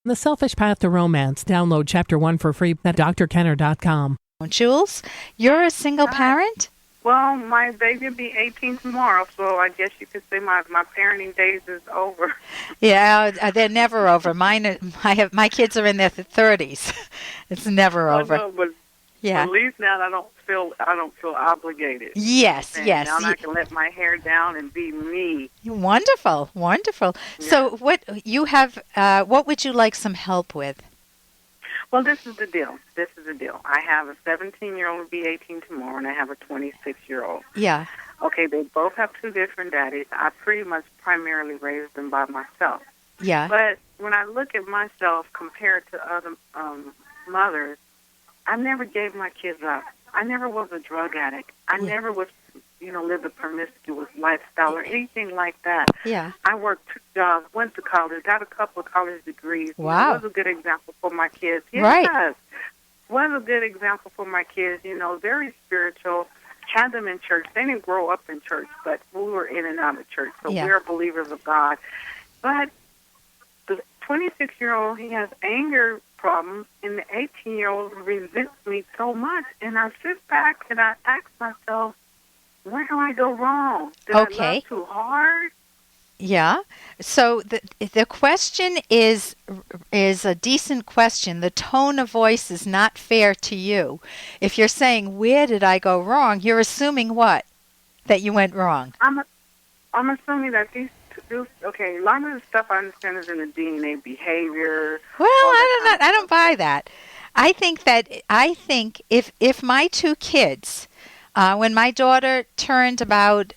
The Selfish Path to Romance. Download Chapter 1 for free at drkenner.com. Jules, you're a single parent? Well, my baby will be 18 tomorrow, so I guess you could say my parenting days is over. Yeah, they're never over. My kids are in their 30s. It's never over. No, but yeah. At least now I don't feel obligated. Yes, and yes. Now I can let my hair down and be me. Wonderful, wonderful. Yeah. So, what would you like some help with? Well, this is the deal. I have a 17-year-old who will be 18 tomorrow, and I have a 26-year-old. Yeah. Okay, they both have two different daddies. I pretty much primarily raised them by myself. Yeah. But when I look at myself compared to other mothers, I never gave my kids up. I never was a drug addict. I never was, lived a promiscuous lifestyle or anything like that. Yeah. I worked 2 jobs, went to college, got a couple of college degrees. Wow. Was a good example for my kids. Yes. Right. Was a good example for my kids, very spiritual. Had them in church. They didn't grow up in church, but we were in and out of church. So we're believers of God. But the 26-year-old, he has anger problems, and the 18-year-old resents me so much. And I sit back and I ask myself, where do I go wrong? Did I love too hard? Yeah. So the question is a decent question. The tone of voice is not fair to you. If you're saying, where did I go wrong, you're assuming what? That you went wrong. I'm assuming that a lot of the stuff I understand is in the DNA behavior. Well, I don't buy that. I think if my 2 kids, when my daughter turned about,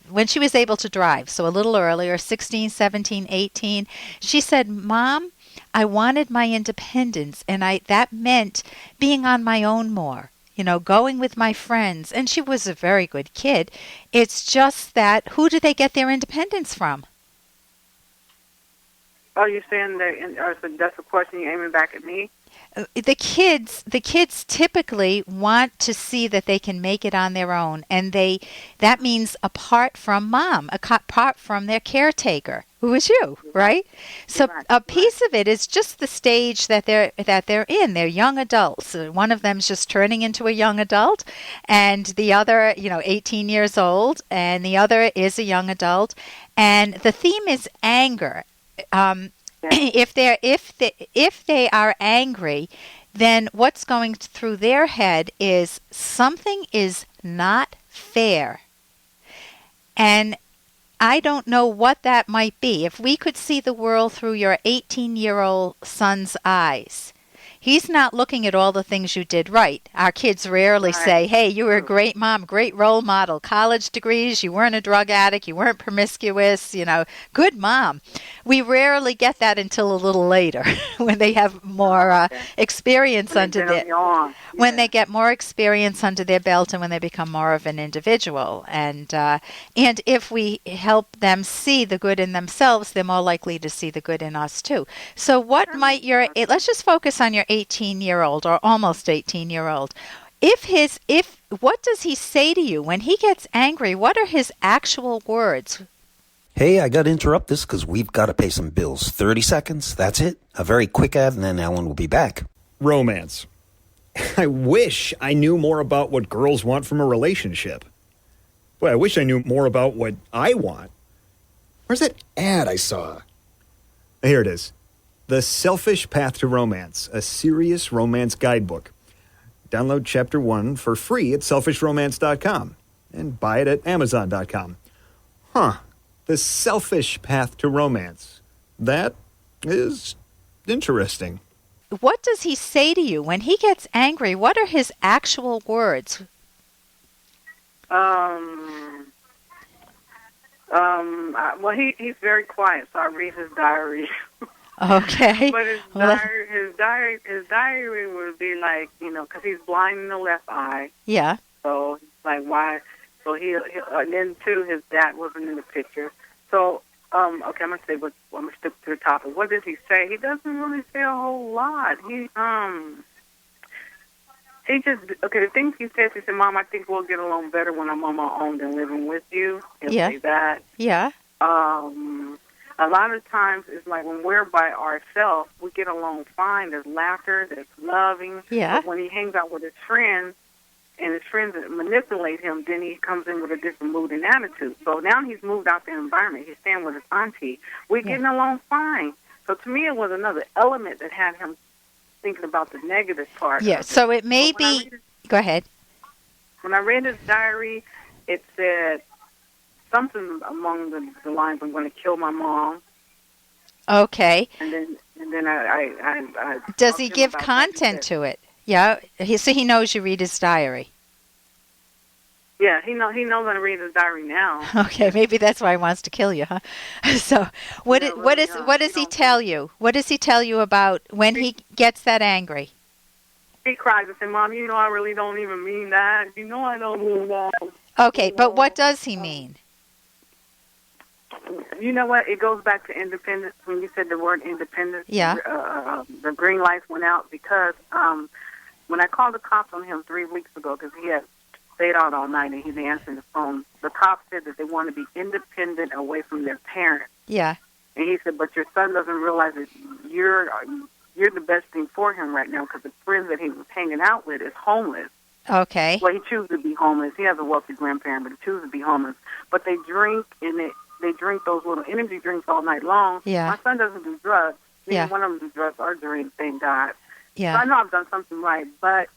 when she was able to drive, so a little earlier, 16, 17, 18, she said, Mom, I wanted my independence, and that meant being on my own more. Going with my friends. And she was a very good kid. It's just that, who do they get their independence from? Oh, you're saying that's a question you're aiming back at me? The kids typically want to see that they can make it on their own, and that means apart from mom, apart from their caretaker, who is you, right? So a piece of it is just the stage that they're in. They're young adults. One of them's just turning into a young adult, and the other, 18 years old, and the other is a young adult, and the theme is anger. If they are angry, then what's going through their head is something is not fair. And I don't know what that might be. If we could see the world through your 18-year-old son's eyes, he's not looking at all the things you did right. Our kids rarely say, hey, you were a great mom, great role model, college degrees, you weren't a drug addict, you weren't promiscuous, good mom. We rarely get that until a little later when they have more experience when they get more experience under their belt and when they become more of an individual. And if we help them see the good in themselves, they're more likely to see the good in us too. So what might let's just focus on your 18-year-old or almost 18-year-old. What does he say to you when he gets angry? What are his actual words? Hey, I got to interrupt this because we've got to pay some bills. 30 seconds, that's it. A very quick ad, and then Ellen will be back. Romance. I wish I knew more about what girls want from a relationship. Boy, I wish I knew more about what I want. Where's that ad I saw? Here it is. The Selfish Path to Romance, a serious romance guidebook. Download Chapter 1 for free at selfishromance.com and buy it at amazon.com. The Selfish Path to Romance. That is interesting. What does he say to you when he gets angry? What are his actual words? He's very quiet, so I read his diary. Okay. But his diary would be like, because he's blind in the left eye. Yeah. So it's like, why? So and then too, his dad wasn't in the picture. So, I'm gonna stick to the topic. What does he say? He doesn't really say a whole lot. The things he says, he said, Mom, I think we'll get along better when I'm on my own than living with you. He'll say that. Yeah. A lot of times it's like when we're by ourselves, we get along fine. There's laughter, there's loving. Yeah. But when he hangs out with his friends, and his friends manipulate him, then he comes in with a different mood and attitude. So now he's moved out the environment. He's staying with his auntie. We're getting along fine. So to me, it was another element that had him thinking about the negative part. Yeah, so it may be... Go ahead. When I read his diary, it said something along the lines, I'm going to kill my mom. Okay. And then I does he give content to it? Yeah, so he knows you read his diary. Yeah, he knows I read his diary now. Okay, maybe that's why he wants to kill you, huh? So, what does he tell you? What does he tell you about when he gets that angry? He cries and says, "Mom, I really don't even mean that. I don't mean that." Okay, but what does he mean? You know what? It goes back to independence. When you said the word independence, yeah. The green lights went out because when I called the cops on him 3 weeks ago, because he had stayed out all night and he didn't answer the phone, the cops said that they want to be independent away from their parents. Yeah. And he said, but your son doesn't realize that you're the best thing for him right now because the friends that he was hanging out with is homeless. Okay. Well, he chooses to be homeless. He has a wealthy grandparent, but he chooses to be homeless. But they drink they drink those little energy drinks all night long. Yeah. My son doesn't do drugs. Yeah. One of them do drugs or drink, thank God. Yeah. So I know I've done something right, but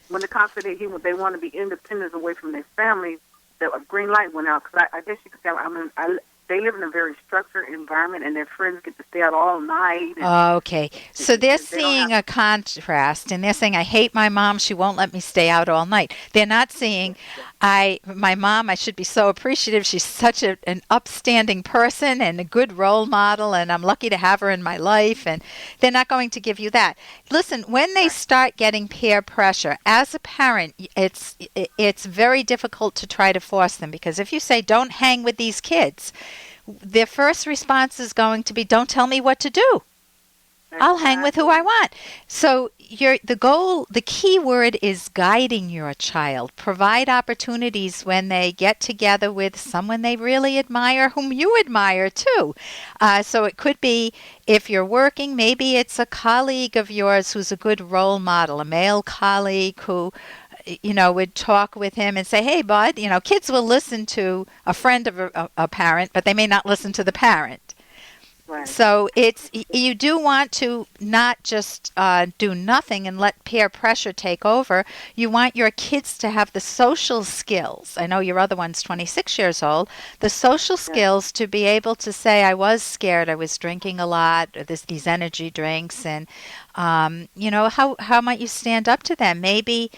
when the cops said they want to be independent away from their family, the green light went out. Because I guess you could say, they live in a very structured environment, and their friends get to stay out all night. Okay. So they're seeing a contrast, and they're saying, I hate my mom. She won't let me stay out all night. They're not seeing, my mom, I should be so appreciative. She's such an upstanding person and a good role model, and I'm lucky to have her in my life. And they're not going to give you that. Listen, when they start getting peer pressure, as a parent, it's very difficult to try to force them, because if you say, don't hang with these kids, their first response is going to be, don't tell me what to do. I'll hang with who I want. So the key word is guiding your child. Provide opportunities when they get together with someone they really admire, whom you admire too. So it could be, if you're working, maybe it's a colleague of yours who's a good role model, a male colleague who would talk with him and say, hey, bud, kids will listen to a friend of a parent, but they may not listen to the parent. Right. So you do want to not just do nothing and let peer pressure take over. You want your kids to have the social skills. I know your other one's 26 years old. The social skills to be able to say, I was scared, I was drinking a lot, these energy drinks, and how might you stand up to them? Maybe,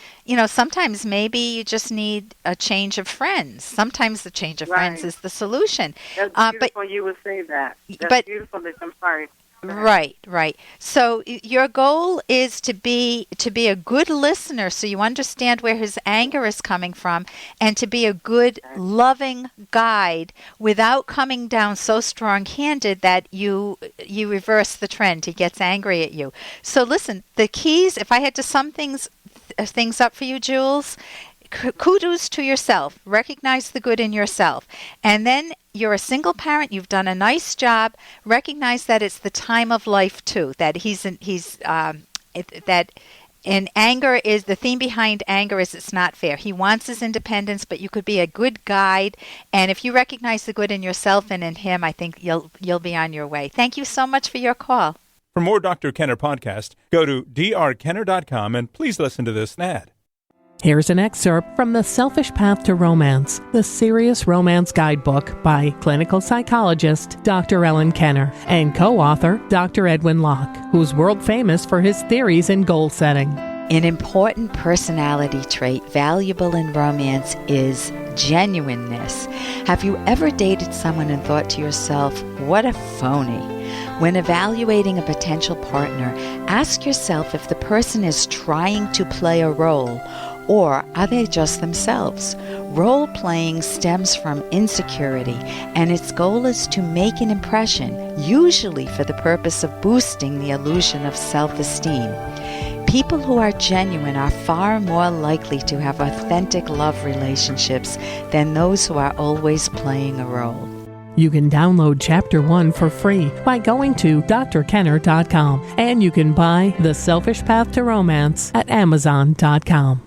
sometimes maybe you just need a change of friends. Sometimes the change of friends is the solution. That's beautiful you would say that. That's beautiful. I'm sorry. Right. So your goal is to be a good listener, so you understand where his anger is coming from, and to be a good, loving guide without coming down so strong-handed that you reverse the trend. He gets angry at you. So listen, the keys, if I had to sum things up for you, Jules, kudos to yourself. Recognize the good in yourself. And then you're a single parent. You've done a nice job. Recognize that it's the time of life too. That and anger is the theme behind anger is it's not fair. He wants his independence, but you could be a good guide. And if you recognize the good in yourself and in him, I think you'll be on your way. Thank you so much for your call. For more Dr. Kenner podcast, go to drkenner.com and please listen to this ad. Here's an excerpt from The Selfish Path to Romance, the Serious Romance Guidebook by clinical psychologist Dr. Ellen Kenner and co-author Dr. Edwin Locke, who's world famous for his theories in goal setting. An important personality trait valuable in romance is genuineness. Have you ever dated someone and thought to yourself, what a phony? When evaluating a potential partner, ask yourself if the person is trying to play a role, or are they just themselves? Role-playing stems from insecurity, and its goal is to make an impression, usually for the purpose of boosting the illusion of self-esteem. People who are genuine are far more likely to have authentic love relationships than those who are always playing a role. You can download Chapter 1 for free by going to drkenner.com, and you can buy The Selfish Path to Romance at amazon.com.